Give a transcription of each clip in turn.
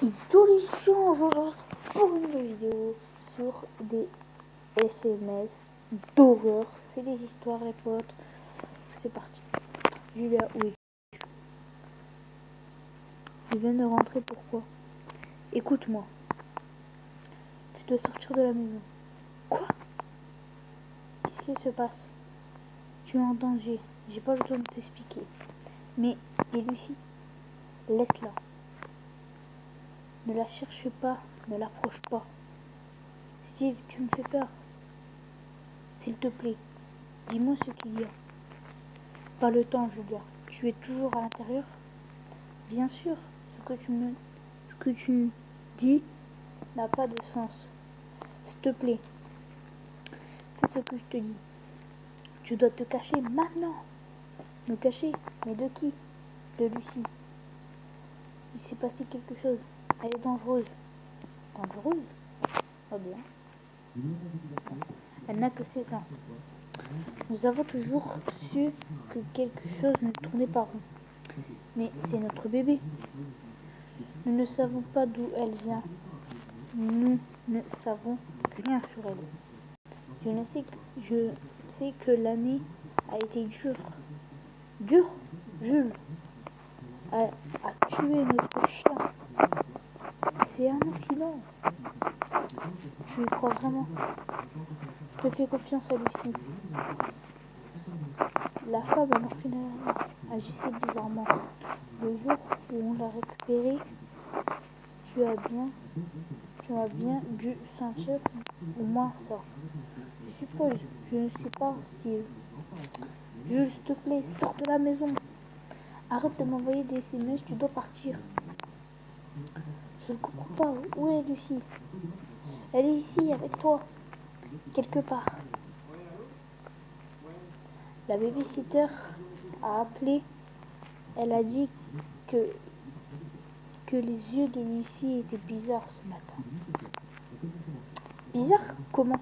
Et tous les jours, aujourd'hui pour une vidéo sur des SMS d'horreur. C'est des histoires, les potes. C'est parti. Julia, oui. Je viens de rentrer, pourquoi? Écoute-moi. Tu dois sortir de la maison. Quoi? Qu'est-ce qui se passe? Tu es en danger. J'ai pas le temps de t'expliquer. Mais, et Lucie, laisse-la. Ne la cherche pas, ne l'approche pas. Steve, tu me fais peur. S'il te plaît, dis-moi ce qu'il y a. Pas le temps, Julia. Tu es toujours à l'intérieur? Bien sûr, ce que tu dis n'a pas de sens. S'il te plaît, fais ce que je te dis. Tu dois te cacher maintenant. Me cacher? Mais de qui? De Lucie. Il s'est passé quelque chose. Elle est dangereuse. Dangereuse? Ah bien. Elle n'a que 16 ans. Nous avons toujours su que quelque chose ne tournait pas rond. Mais c'est notre bébé. Nous ne savons pas d'où elle vient. Nous ne savons rien sur elle. Je sais que l'année a été dure. Dure? Jules a tué notre chien. C'est un accident. Je y crois vraiment. Je te fais confiance à Lucie. La femme à l'orphelinat agissait bizarrement. Le jour où on l'a récupérée, tu as bien dû sentir au moins ça. Je suppose, je ne sais pas, Steve. Jules, s'il te plaît, sors de la maison. Arrête de m'envoyer des SMS, tu dois partir. Je ne comprends pas. Où est Lucie? Elle est ici, avec toi. Quelque part. La babysitter a appelé. Elle a dit que les yeux de Lucie étaient bizarres ce matin. Bizarre? Comment?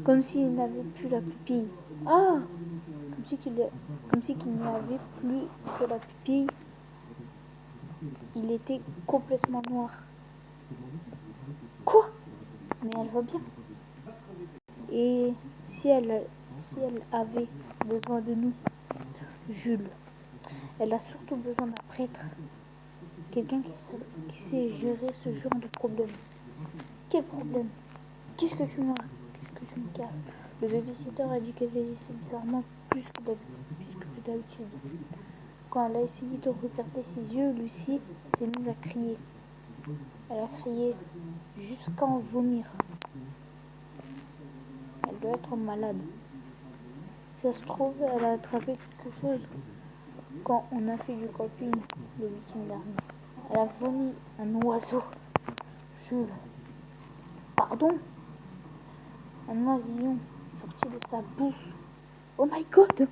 Comme s'il n'avait plus la pupille. Ah! Comme si qu'il n'y avait plus que la pupille. Il était complètement noir. Quoi? Mais elle va bien. Et si elle avait besoin de nous, Jules, elle a surtout besoin d'un prêtre. Quelqu'un qui sait gérer ce genre de problème. Quel problème? Qu'est-ce que tu me caches? Le babysitter a dit qu'elle vieillissait bizarrement plus que d'habitude. Quand elle a essayé de regarder ses yeux, Lucie s'est mise à crier. Elle a crié jusqu'à en vomir. Elle doit être malade. Si ça se trouve, elle a attrapé quelque chose quand on a fait du camping le week-end dernier. Elle a vomi un oiseau. Jules. Pardon? Un oisillon est sorti de sa bouche. Oh my god!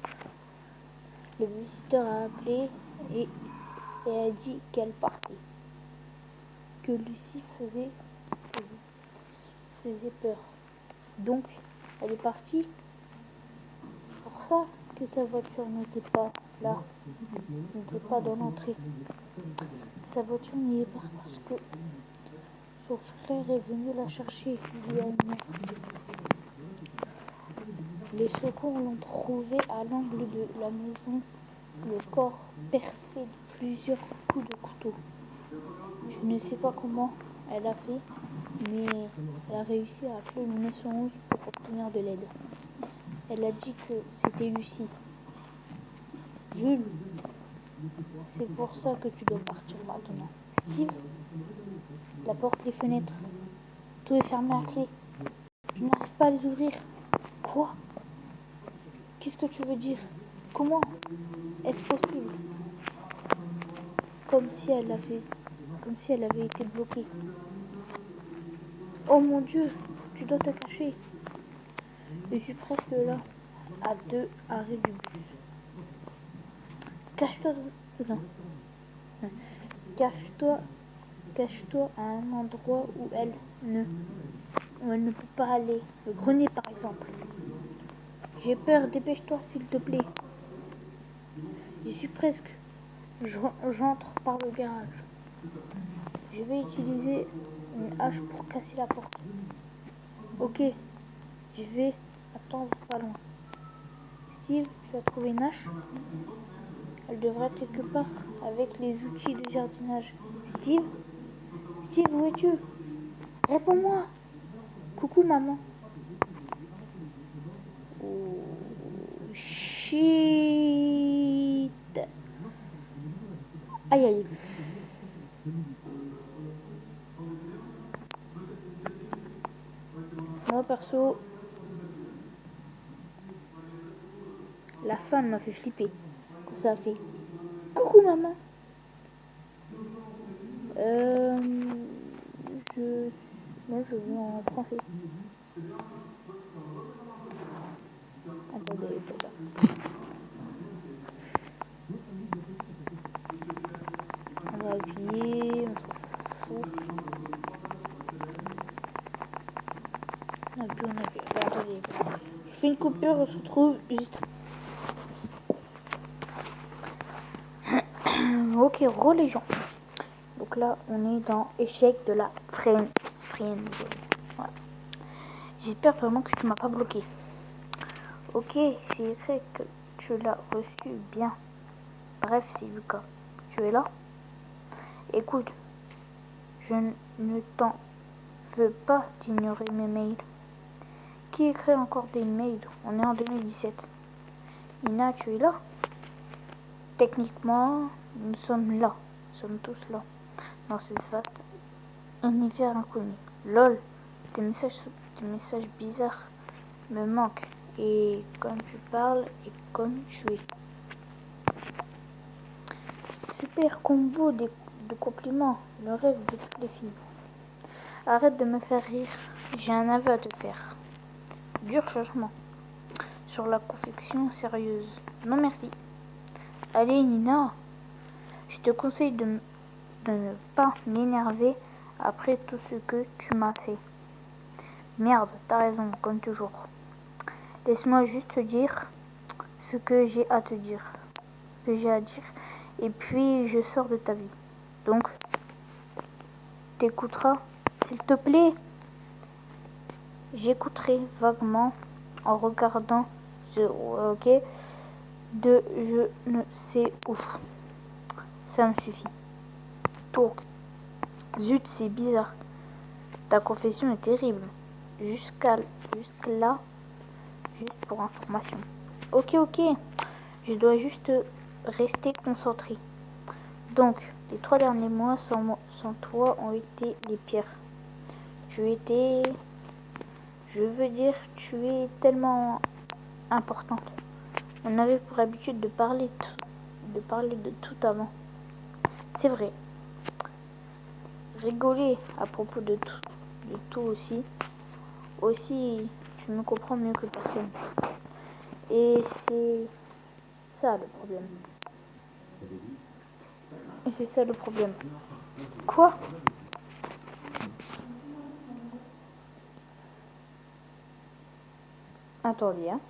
Le visiteur a appelé et a dit qu'elle partait. Que Lucie faisait peur. Donc, elle est partie. C'est pour ça que sa voiture n'était pas là, n'était pas dans l'entrée. Sa voiture n'y est pas parce que son frère est venu la chercher il y a une heure. Les secours l'ont trouvé à l'angle de la maison, le corps percé de plusieurs coups de couteau. Je ne sais pas comment elle a fait, mais elle a réussi à appeler le 911 pour obtenir de l'aide. Elle a dit que c'était Lucie. Jules, c'est pour ça que tu dois partir maintenant. Steve, la porte, les fenêtres, tout est fermé à clé. Je n'arrive pas à les ouvrir. Quoi? Qu'est-ce que tu veux dire? Comment est-ce possible? Comme si elle avait été bloquée. Oh mon Dieu, tu dois te cacher. Je suis presque là, à 2 arrêts du bus. Cache-toi. Non. Cache-toi à un endroit où elle ne peut pas aller. Le grenier, par exemple. J'ai peur, dépêche-toi, s'il te plaît. J'y suis presque. J'entre par le garage. Je vais utiliser une hache pour casser la porte. Ok, je vais attendre pas loin. Steve, tu as trouvé une hache? Elle devrait être quelque part avec les outils de jardinage. Steve? Steve, où es-tu? Réponds-moi! Coucou, maman. Oh, shit! Aïe, aïe. Moi, perso, la femme m'a fait flipper. Quand ça a fait coucou, maman. Euh, je... Moi, je veux en français. Attendez, on va appuyer, on s'en fout. On appuie. Attendez. Je fais une coupure, on se retrouve juste. Ok, les gens. Donc là, on est dans échec de la friend zone. Voilà. J'espère vraiment que tu m'as pas bloqué. Ok, c'est vrai que tu l'as reçu bien. Bref, c'est Lucas. Tu es là? Écoute, je ne t'en veux pas d'ignorer mes mails. Qui écrit encore des mails? On est en 2017. Nina, tu es là? Techniquement, nous sommes là. Nous sommes tous là. Dans cette vaste univers inconnu. LOL, tes messages bizarres me manquent. Et comme tu parles et comme tu es. Super combo de compliments. Le rêve de toutes les filles. Arrête de me faire rire. J'ai un aveu à te faire. Dur changement. Sur la confection sérieuse. Non merci. Allez Nina. Je te conseille de ne pas m'énerver après tout ce que tu m'as fait. Merde, t'as raison, comme toujours. Laisse-moi juste te dire ce que j'ai à te dire. Et puis je sors de ta vie. Donc, t'écouteras, s'il te plaît. J'écouterai vaguement en regardant ok, de je ne sais où. Ça me suffit. Donc, zut, c'est bizarre. Ta confession est terrible. Jusque-là, juste pour information. Ok, je dois juste rester concentré. Donc, les 3 derniers mois sans toi ont été les pires. Tu es tellement importante. On avait pour habitude de parler de tout avant. C'est vrai. Rigoler à propos de tout aussi. Aussi, tu me comprends mieux que personne. Et c'est ça le problème. Et c'est ça le problème. Quoi? Attendez, hein.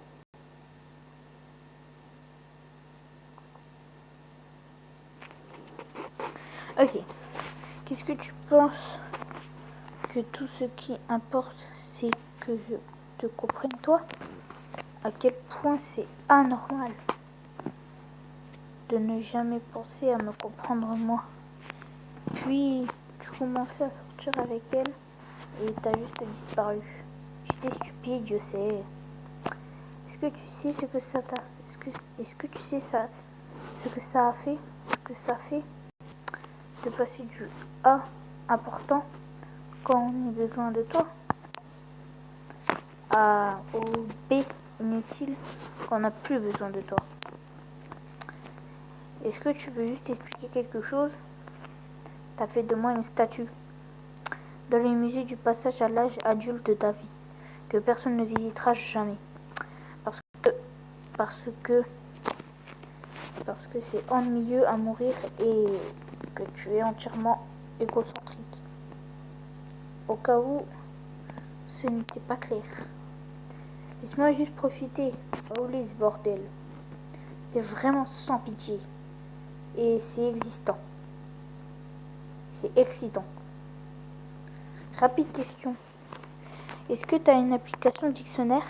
Ok. Qu'est-ce que tu penses que tout ce qui importe, c'est que je te comprenne toi? À quel point c'est anormal de ne jamais penser à me comprendre moi. Puis, tu commençais à sortir avec elle et t'as juste disparu. J'étais stupide, je sais. Est-ce que tu sais ce que ça t'a... Est-ce que tu sais ça, ce que ça a fait? Ce que ça fait de passer du A important quand on a besoin de toi au B inutile quand on n'a plus besoin de toi. Est-ce que tu veux juste expliquer quelque chose? T'as fait de moi une statue dans les musées du passage à l'âge adulte de ta vie que personne ne visitera jamais parce que c'est ennuyeux à mourir et que tu es entièrement égocentrique. Au cas où ce n'était pas clair. Laisse-moi juste profiter. Oh les bordel. T'es vraiment sans pitié. Et c'est existant. C'est excitant. Rapide question. Est-ce que tu as une application dictionnaire?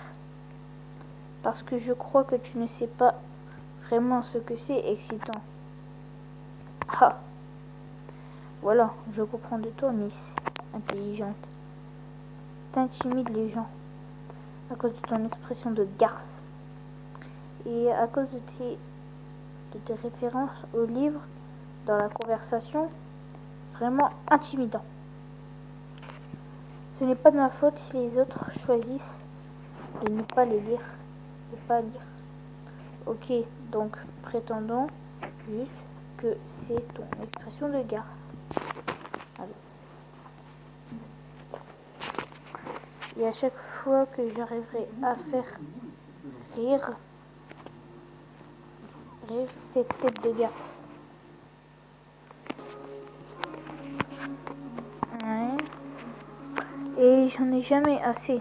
Parce que je crois que tu ne sais pas vraiment ce que c'est excitant. Ah. Voilà, je comprends de toi, Miss intelligente. T'intimides les gens à cause de ton expression de garce et à cause de tes références aux livres dans la conversation, vraiment intimidant. Ce n'est pas de ma faute si les autres choisissent de ne pas les lire, de pas lire. Ok, donc prétendons juste que c'est ton expression de garce. Alors. Et à chaque fois que j'arriverai à faire rire cette tête de garce. Ouais. Et j'en ai jamais assez.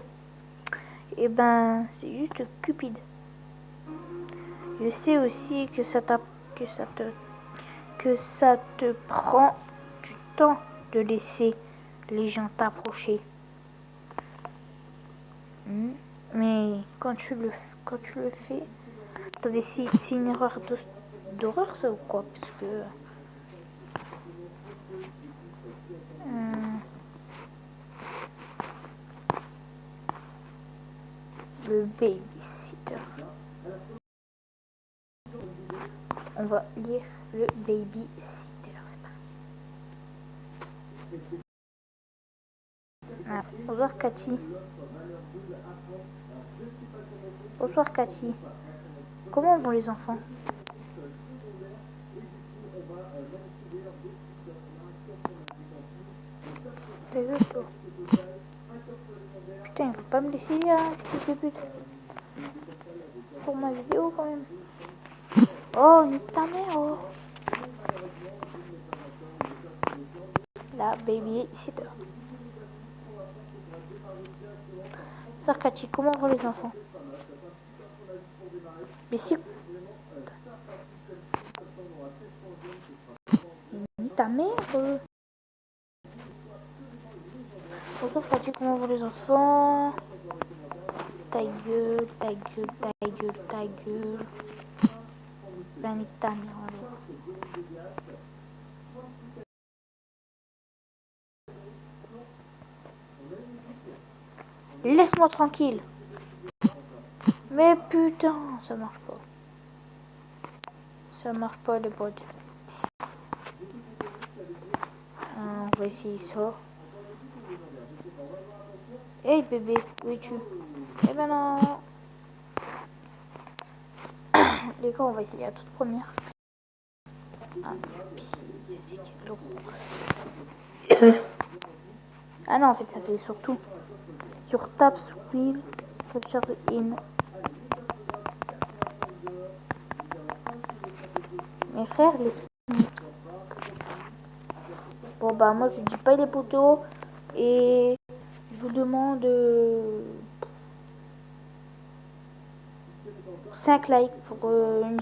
Et ben, c'est juste cupide. Je sais aussi que ça te prend du temps de laisser les gens t'approcher. Mais quand tu le fais, attendez, c'est une erreur d'horreur ça ou quoi? Parce que le babysitter. On va lire le babysitter. C'est parti. Ah, bonsoir Cathy. Bonsoir Cathy. Comment vont les enfants? T'as vu ça? Putain, il faut pas me laisser lire, hein, c'est que pute. Pour ma vidéo quand même. Oh, nique ta mère, oh. La babysitter. Bonsoir Cathy, comment vont les enfants? Mais si... Nique ta mère, Bonsoir Cathy, comment vont les enfants? Ta gueule, ta gueule, ta gueule, ta gueule. Ben nique ta mère, laisse-moi tranquille. Mais putain, ça marche pas. Ça marche pas les potes. On va essayer ça. Hey bébé, où es-tu? Eh ben non. Les gars, on va essayer la toute première. Ah non, en fait, ça fait surtout sur Taps Wheel, Richard In. Mes frères, les... Bon bah moi je dis pas les poteaux et je vous demande 5 likes pour une